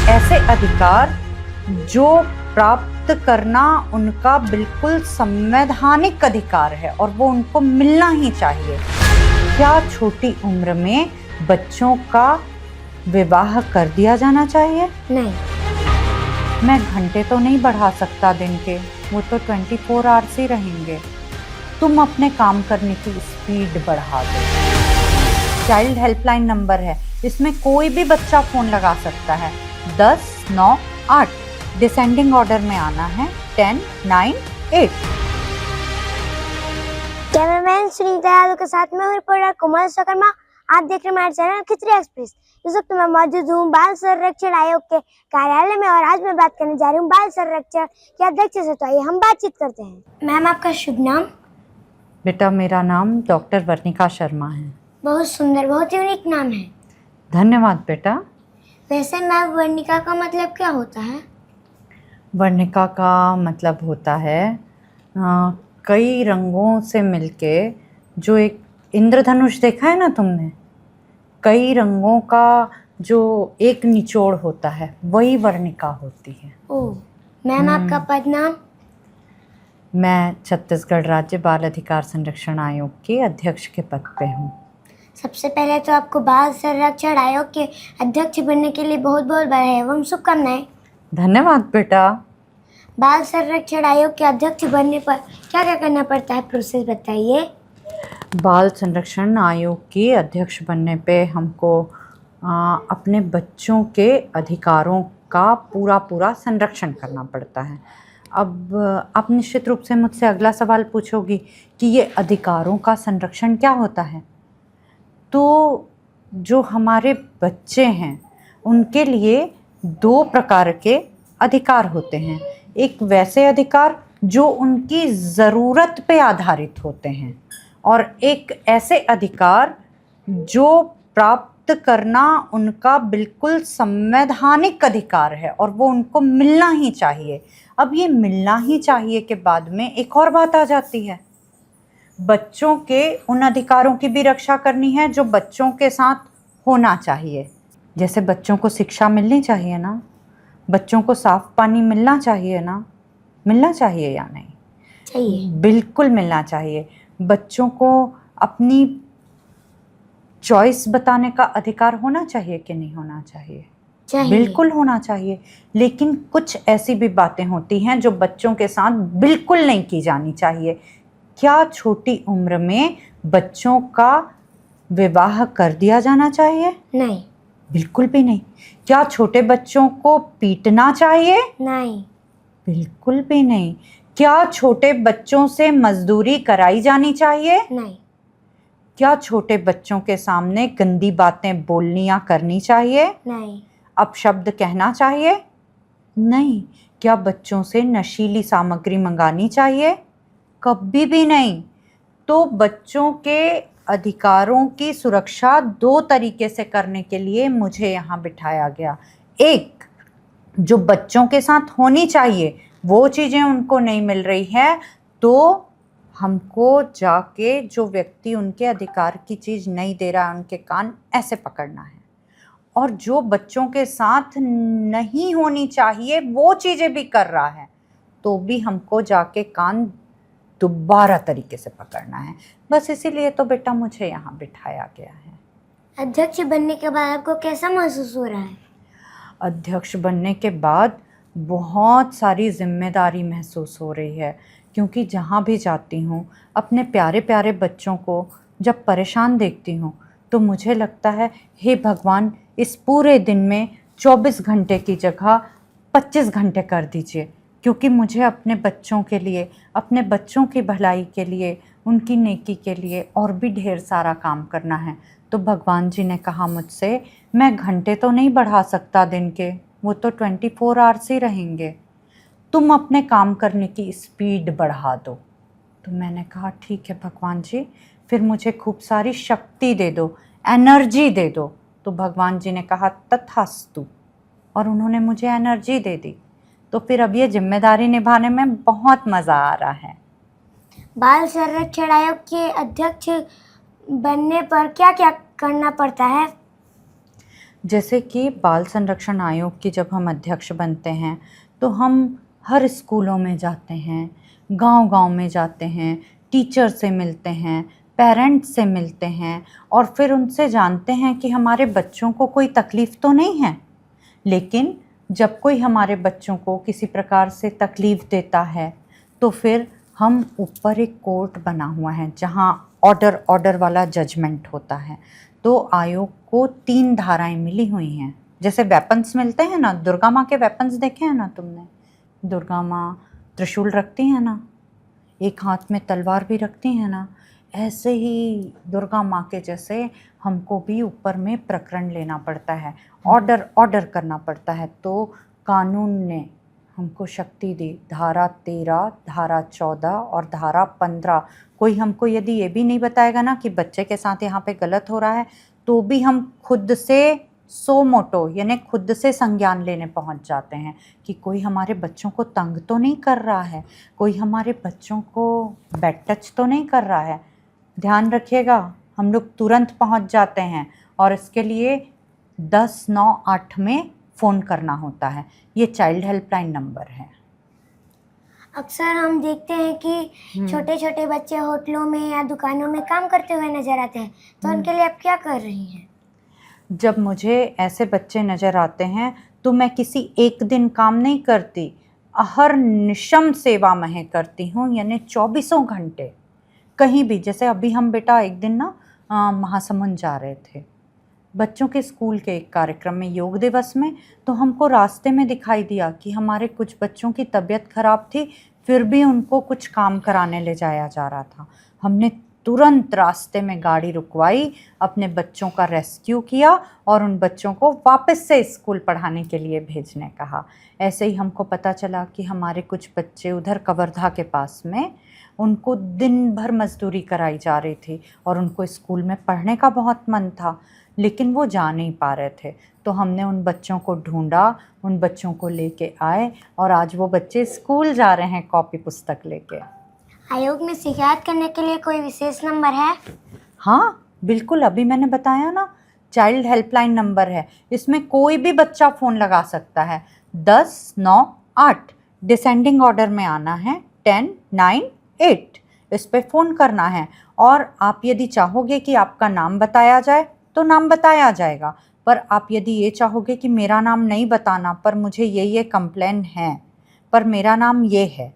ऐसे अधिकार जो प्राप्त करना उनका बिल्कुल संवैधानिक अधिकार है और वो उनको मिलना ही चाहिए। क्या छोटी उम्र में बच्चों का विवाह कर दिया जाना चाहिए? नहीं। मैं घंटे तो नहीं बढ़ा सकता दिन के, वो तो 24 आवर्स ही रहेंगे। तुम अपने काम करने की स्पीड बढ़ा दो। चाइल्ड हेल्पलाइन नंबर है, इसमें कोई भी बच्चा फ़ोन लगा सकता है। 10 9 8 डिसेंडिंग ऑर्डर में आना है। 10 9 8। कैमरामैन श्री दयालु के साथ में रिपोर्टर कोमल सकर्मा। आप देख रहे हैं हमारे चैनल खिचड़ी एक्सप्रेस। इस वक्त मैं मौजूद हूँ बाल संरक्षण आयोग के कार्यालय में और आज मैं बात करने जा रही हूँ बाल संरक्षण के अध्यक्ष से। तो आइए हम बातचीत करते हैं। मैम, आपका शुभ नाम? बेटा, मेरा नाम डॉक्टर वर्णिका शर्मा है। बहुत सुंदर, बहुत यूनिक नाम है। धन्यवाद बेटा। वैसे मैम, वर्णिका का मतलब क्या होता है? वर्णिका का मतलब होता है कई रंगों से मिलके जो एक इंद्रधनुष देखा है ना तुमने, कई रंगों का जो एक निचोड़ होता है वही वर्णिका होती है। ओह मैम, आपका पद नाम? मैं छत्तीसगढ़ राज्य बाल अधिकार संरक्षण आयोग के अध्यक्ष के पद पे हूँ। सबसे पहले तो आपको बाल संरक्षण आयोग के अध्यक्ष बनने के लिए बहुत बहुत बधाई एवं शुभकामनाएं। धन्यवाद बेटा। बाल संरक्षण आयोग के अध्यक्ष बनने पर क्या क्या करना पड़ता है, प्रोसेस बताइए। बाल संरक्षण आयोग के अध्यक्ष बनने पे हमको अपने बच्चों के अधिकारों का पूरा संरक्षण करना पड़ता है। अब आप निश्चित रूप से मुझसे अगला सवाल पूछोगी कि ये अधिकारों का संरक्षण क्या होता है। तो जो हमारे बच्चे हैं उनके लिए दो प्रकार के अधिकार होते हैं। एक वैसे अधिकार जो उनकी ज़रूरत पे आधारित होते हैं और एक ऐसे अधिकार जो प्राप्त करना उनका बिल्कुल संवैधानिक अधिकार है और वो उनको मिलना ही चाहिए। अब ये मिलना ही चाहिए के बाद में एक और बात आ जाती है, बच्चों के उन अधिकारों की भी रक्षा करनी है जो बच्चों के साथ होना चाहिए। जैसे बच्चों को शिक्षा मिलनी चाहिए ना, बच्चों को साफ पानी मिलना चाहिए ना, मिलना चाहिए या नहीं? चाहिए, बिल्कुल मिलना चाहिए। बच्चों को अपनी चॉइस बताने का अधिकार होना चाहिए कि नहीं होना चाहिए? चाहिए। बिल्कुल होना चाहिए। लेकिन कुछ ऐसी भी बातें होती हैं जो बच्चों के साथ बिल्कुल नहीं की जानी चाहिए। क्या छोटी उम्र में बच्चों का विवाह कर दिया जाना चाहिए? नहीं। बिल्कुल भी नहीं। क्या छोटे बच्चों को पीटना चाहिए? नहीं। बिल्कुल भी नहीं। क्या छोटे बच्चों से मजदूरी कराई जानी चाहिए? नहीं। क्या छोटे बच्चों के सामने गंदी बातें बोलनी या करनी चाहिए? नहीं। अपशब्द कहना चाहिए? नहीं। क्या बच्चों से नशीली सामग्री मंगानी चाहिए? कभी भी नहीं। तो बच्चों के अधिकारों की सुरक्षा दो तरीके से करने के लिए मुझे यहाँ बिठाया गया। एक, जो बच्चों के साथ होनी चाहिए वो चीज़ें उनको नहीं मिल रही है तो हमको जाके जो व्यक्ति उनके अधिकार की चीज़ नहीं दे रहा है उनके कान ऐसे पकड़ना है। और जो बच्चों के साथ नहीं होनी चाहिए वो चीज़ें भी कर रहा है तो भी हमको जाके कान दोबारा तरीके से पकड़ना है। बस इसीलिए तो बेटा मुझे यहाँ बिठाया गया है। अध्यक्ष बनने के बाद आपको कैसा महसूस हो रहा है? अध्यक्ष बनने के बाद बहुत सारी जिम्मेदारी महसूस हो रही है, क्योंकि जहाँ भी जाती हूँ अपने प्यारे प्यारे बच्चों को जब परेशान देखती हूँ तो मुझे लगता है हे भगवान, इस पूरे दिन में 24 घंटे की जगह 25 घंटे कर दीजिए, क्योंकि मुझे अपने बच्चों के लिए, अपने बच्चों की भलाई के लिए, उनकी नेकी के लिए और भी ढेर सारा काम करना है। तो भगवान जी ने कहा मुझसे, मैं घंटे तो नहीं बढ़ा सकता दिन के, वो तो 24 आवर्स ही रहेंगे, तुम अपने काम करने की स्पीड बढ़ा दो। तो मैंने कहा ठीक है भगवान जी, फिर मुझे खूब सारी शक्ति दे दो, एनर्जी दे दो। तो भगवान जी ने कहा तथास्तु, और उन्होंने मुझे एनर्जी दे दी। तो फिर अब ये जिम्मेदारी निभाने में बहुत मज़ा आ रहा है। बाल संरक्षण आयोग के अध्यक्ष बनने पर क्या क्या करना पड़ता है? जैसे कि बाल संरक्षण आयोग की जब हम अध्यक्ष बनते हैं तो हम हर स्कूलों में जाते हैं, गांव-गांव में जाते हैं, टीचर से मिलते हैं, पेरेंट्स से मिलते हैं और फिर उनसे जानते हैं कि हमारे बच्चों को कोई तकलीफ़ तो नहीं है। लेकिन जब कोई हमारे बच्चों को किसी प्रकार से तकलीफ़ देता है तो फिर हम ऊपर एक कोर्ट बना हुआ है जहाँ ऑर्डर वाला जजमेंट होता है। तो आयोग को 3 धाराएं मिली हुई हैं। जैसे वेपन्स मिलते हैं ना, दुर्गा माँ के वेपन्स देखे हैं ना तुमने? दुर्गा माँ त्रिशूल रखती हैं ना, एक हाथ में तलवार भी रखती हैं ना, ऐसे ही दुर्गा माँ के जैसे हमको भी ऊपर में प्रकरण लेना पड़ता है, ऑर्डर करना पड़ता है। तो कानून ने हमको शक्ति दी, धारा 13, धारा 14 और धारा 15। कोई हमको यदि ये भी नहीं बताएगा ना कि बच्चे के साथ यहाँ पे गलत हो रहा है तो भी हम खुद से सो मोटो यानी खुद से संज्ञान लेने पहुँच जाते हैं कि कोई हमारे बच्चों को तंग तो नहीं कर रहा है, कोई हमारे बच्चों को बैड टच तो नहीं कर रहा है। ध्यान रखिएगा, हम लोग तुरंत पहुँच जाते हैं और इसके लिए 1098 में फ़ोन करना होता है। ये चाइल्ड हेल्पलाइन नंबर है। अक्सर हम देखते हैं कि छोटे छोटे बच्चे होटलों में या दुकानों में काम करते हुए नजर आते हैं, तो उनके लिए आप क्या कर रही हैं? जब मुझे ऐसे बच्चे नज़र आते हैं तो मैं किसी एक दिन काम नहीं करती, हर निशम सेवा में करती हूँ, यानी 24 घंटे कहीं भी। जैसे अभी हम बेटा एक दिन ना महासमुंद जा रहे थे बच्चों के स्कूल के एक कार्यक्रम में, योग दिवस में। तो हमको रास्ते में दिखाई दिया कि हमारे कुछ बच्चों की तबीयत ख़राब थी, फिर भी उनको कुछ काम कराने ले जाया जा रहा था। हमने तुरंत रास्ते में गाड़ी रुकवाई, अपने बच्चों का रेस्क्यू किया और उन बच्चों को वापस से स्कूल पढ़ाने के लिए भेजने कहा। ऐसे ही हमको पता चला कि हमारे कुछ बच्चे उधर कवर्धा के पास में, उनको दिन भर मजदूरी कराई जा रही थी और उनको स्कूल में पढ़ने का बहुत मन था, लेकिन वो जा नहीं पा रहे थे। तो हमने उन बच्चों को ढूंढा, उन बच्चों को लेके आए और आज वो बच्चे स्कूल जा रहे हैं कॉपी पुस्तक लेके। आयोग में शिकायत करने के लिए कोई विशेष नंबर है? हाँ बिल्कुल, अभी मैंने बताया ना, चाइल्ड हेल्पलाइन नंबर है। इसमें कोई भी बच्चा फ़ोन लगा सकता है। 1098 डिसेंडिंग ऑर्डर में आना है, 1098 इस पे फ़ोन करना है। और आप यदि चाहोगे कि आपका नाम बताया जाए तो नाम बताया जाएगा, पर आप यदि ये चाहोगे कि मेरा नाम नहीं बताना पर मुझे ये कंप्लेन है पर मेरा नाम ये है,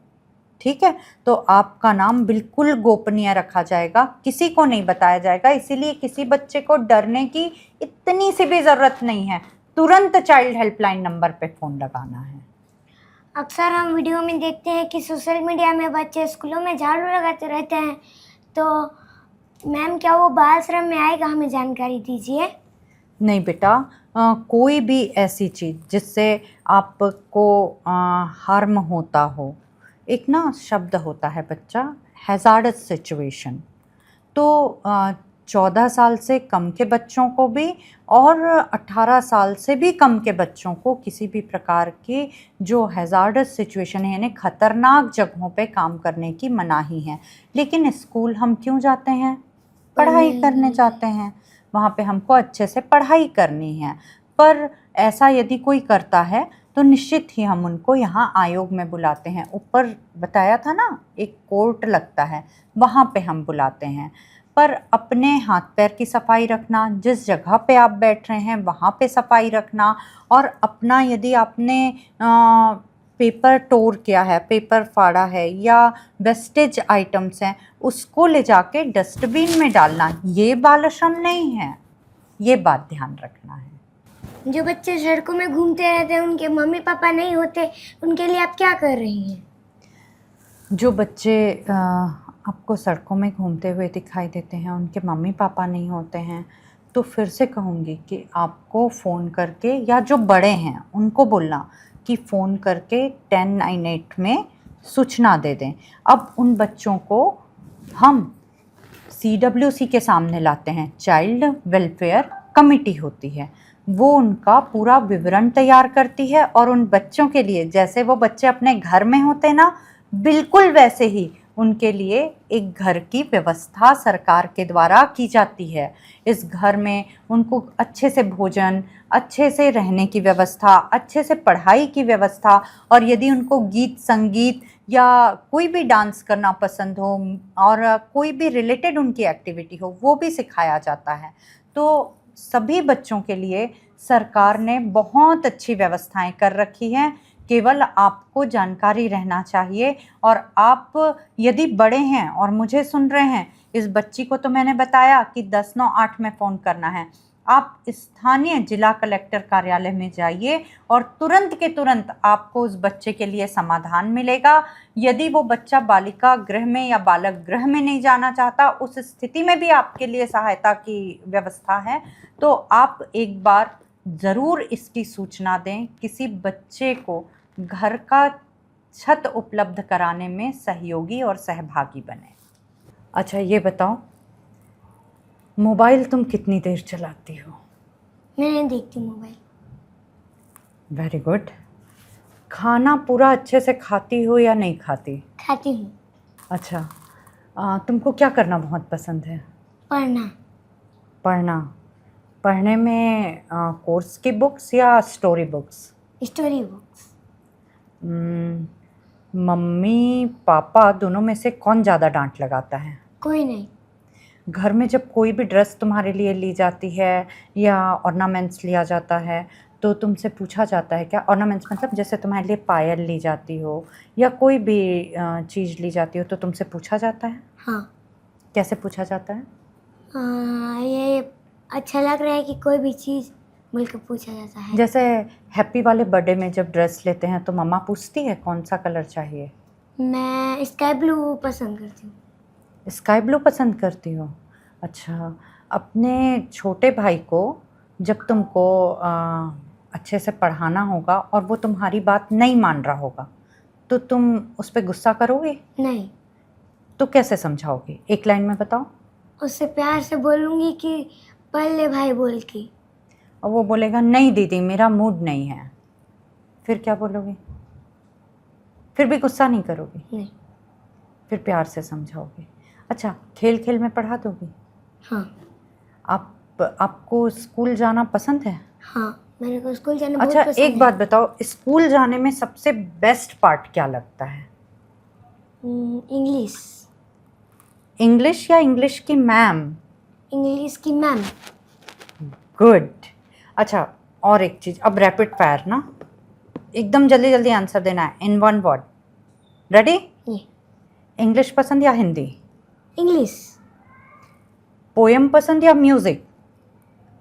ठीक है, तो आपका नाम बिल्कुल गोपनीय रखा जाएगा, किसी को नहीं बताया जाएगा। इसीलिए किसी बच्चे को डरने की इतनी सी भी ज़रूरत नहीं है, तुरंत चाइल्ड हेल्पलाइन नंबर पे फ़ोन लगाना है। अक्सर हम वीडियो में देखते हैं कि सोशल मीडिया में बच्चे स्कूलों में झाड़ू लगाते रहते हैं, तो मैम क्या वो बाल श्रम में आएगा? हमें जानकारी दीजिए। नहीं बेटा, कोई भी ऐसी चीज़ जिससे आपको हार्म होता हो, एक ना शब्द होता है बच्चा, हैज़ार्डस सिचुएशन। तो 14 साल से कम के बच्चों को भी और 18 साल से भी कम के बच्चों को किसी भी प्रकार की जो हैज़ार्डस सिचुएशन है यानी ख़तरनाक जगहों पे काम करने की मनाही है। लेकिन स्कूल हम क्यों जाते हैं? पढ़ाई करने जाते हैं, वहाँ पे हमको अच्छे से पढ़ाई करनी है। पर ऐसा यदि कोई करता है तो निश्चित ही हम उनको यहाँ आयोग में बुलाते हैं। ऊपर बताया था ना, एक कोर्ट लगता है, वहाँ पे हम बुलाते हैं। पर अपने हाथ पैर की सफाई रखना, जिस जगह पे आप बैठ रहे हैं वहाँ पे सफाई रखना, और अपना यदि आपने पेपर टोर किया है, पेपर फाड़ा है या वेस्टेज आइटम्स हैं, उसको ले जाके डस्टबिन में डालना, ये बाल श्रम नहीं है। ये बात ध्यान रखना है। जो बच्चे सड़कों में घूमते रहते हैं, उनके मम्मी पापा नहीं होते, उनके लिए आप क्या कर रही हैं? जो बच्चे आपको सड़कों में घूमते हुए दिखाई देते हैं, उनके मम्मी पापा नहीं होते हैं, तो फिर से कहूँगी कि आपको फ़ोन करके, या जो बड़े हैं उनको बोलना कि फ़ोन करके 1098 में सूचना दे दें। अब उन बच्चों को हम CWC के सामने लाते हैं, चाइल्ड वेलफेयर कमेटी होती है, वो उनका पूरा विवरण तैयार करती है और उन बच्चों के लिए, जैसे वो बच्चे अपने घर में होते ना, बिल्कुल वैसे ही उनके लिए एक घर की व्यवस्था सरकार के द्वारा की जाती है। इस घर में उनको अच्छे से भोजन, अच्छे से रहने की व्यवस्था, अच्छे से पढ़ाई की व्यवस्था, और यदि उनको गीत संगीत या कोई भी डांस करना पसंद हो और कोई भी रिलेटेड उनकी एक्टिविटी हो, वो भी सिखाया जाता है। तो सभी बच्चों के लिए सरकार ने बहुत अच्छी व्यवस्थाएं कर रखी हैं। केवल आपको जानकारी रहना चाहिए। और आप यदि बड़े हैं और मुझे सुन रहे हैं, इस बच्ची को तो मैंने बताया कि 1098 में फ़ोन करना है। आप स्थानीय जिला कलेक्टर कार्यालय में जाइए और तुरंत के तुरंत आपको उस बच्चे के लिए समाधान मिलेगा। यदि वो बच्चा बालिका गृह में या बालक गृह में नहीं जाना चाहता, उस स्थिति में भी आपके लिए सहायता की व्यवस्था है। तो आप एक बार ज़रूर इसकी सूचना दें। किसी बच्चे को घर का छत उपलब्ध कराने में सहयोगी और सहभागी बने। अच्छा, ये बताओ, मोबाइल तुम कितनी देर चलाती हो? मैं नहीं देखती मोबाइल। Very good. खाना पूरा अच्छे से खाती हो या नहीं खाती? खाती हूँ। अच्छा, तुमको क्या करना बहुत पसंद है? पढ़ना। पढ़ना। पढ़ने में कोर्स की बुक्स या story books? Story books. Mummy papa दोनों में से कौन ज़्यादा डांट लगाता है? कोई नहीं। घर में जब कोई भी ड्रेस तुम्हारे लिए ली जाती है या ऑर्नामेंट्स लिया जाता है, तो तुमसे पूछा जाता है क्या? ऑर्नामेंट्स मतलब जैसे तुम्हारे लिए पायल ली जाती हो या कोई भी चीज़ ली जाती हो, तो तुमसे पूछा जाता है? हाँ। कैसे पूछा जाता है? ये अच्छा लग रहा है कि कोई भी चीज़ मिलकर पूछा जाता है। जैसे हैप्पी वाले बर्थडे में जब ड्रेस लेते हैं तो मम्मा पूछती है कौन सा कलर चाहिए? मैं स्काई ब्लू पसंद करती हूँ। स्काई ब्लू पसंद करती हो? अच्छा, अपने छोटे भाई को जब तुमको अच्छे से पढ़ाना होगा और वो तुम्हारी बात नहीं मान रहा होगा, तो तुम उस पर गुस्सा करोगे? नहीं। तो कैसे समझाओगे? एक लाइन में बताओ। उससे प्यार से बोलूँगी कि पढ़ ले भाई बोल के। और वो बोलेगा नहीं दीदी मेरा मूड नहीं है, फिर क्या बोलोगे? फिर भी गुस्सा नहीं करोगे? नहीं। फिर प्यार से समझाओगे। अच्छा, खेल खेल में पढ़ा दोगे? हाँ। आपको स्कूल जाना पसंद है? हाँ, मेरे को स्कूल जाना बहुत अच्छा, पसंद एक बात बताओ, स्कूल जाने में सबसे बेस्ट पार्ट क्या लगता है? इंग्लिश। इंग्लिश या इंग्लिश की मैम? इंग्लिश की मैम। गुड। अच्छा, और एक चीज़, अब रैपिड फायर ना, एकदम जल्दी जल्दी आंसर देना है in one word. Ready? English पसंद या हिंदी? इंग्लिश। पोएम पसंद या म्यूजिक?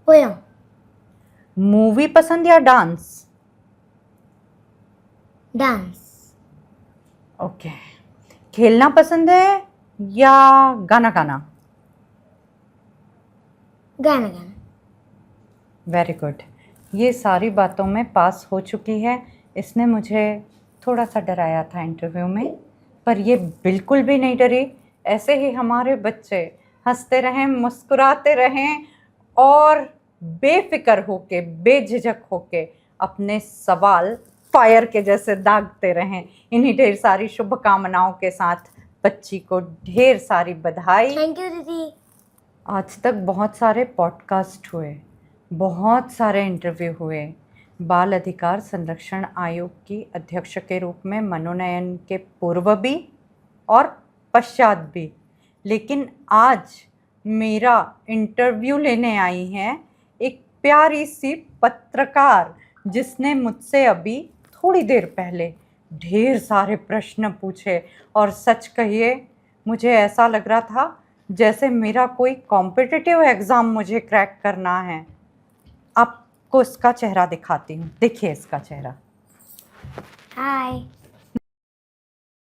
पोएम। मूवी पसंद या डांस? डांस। ओके। खेलना पसंद है या गाना गाना? गाना गाना। Very good. ये सारी बातों में पास हो चुकी है। इसने मुझे थोड़ा सा डराया था इंटरव्यू में, पर ये बिल्कुल भी नहीं डरी। ऐसे ही हमारे बच्चे हंसते रहें, मुस्कुराते रहें और बेफिक्र होके, बेझिझक होके अपने सवाल फायर के जैसे दागते रहें। इन्हीं ढेर सारी शुभकामनाओं के साथ बच्ची को ढेर सारी बधाई। थैंक यू दीदी। आज तक बहुत सारे पॉडकास्ट हुए, बहुत सारे इंटरव्यू हुए। बाल अधिकार संरक्षण आयोग की अध्यक्ष के रूप में मनोनयन के पूर्व भी और पश्चात भी, लेकिन आज मेरा इंटरव्यू लेने आई हैं एक प्यारी सी पत्रकार, जिसने मुझसे अभी थोड़ी देर पहले ढेर सारे प्रश्न पूछे। और सच कहिए, मुझे ऐसा लग रहा था जैसे मेरा कोई कॉम्पिटिटिव एग्ज़ाम मुझे क्रैक करना है। आपको इसका चेहरा दिखाती हूँ, देखिए इसका चेहरा। हाय।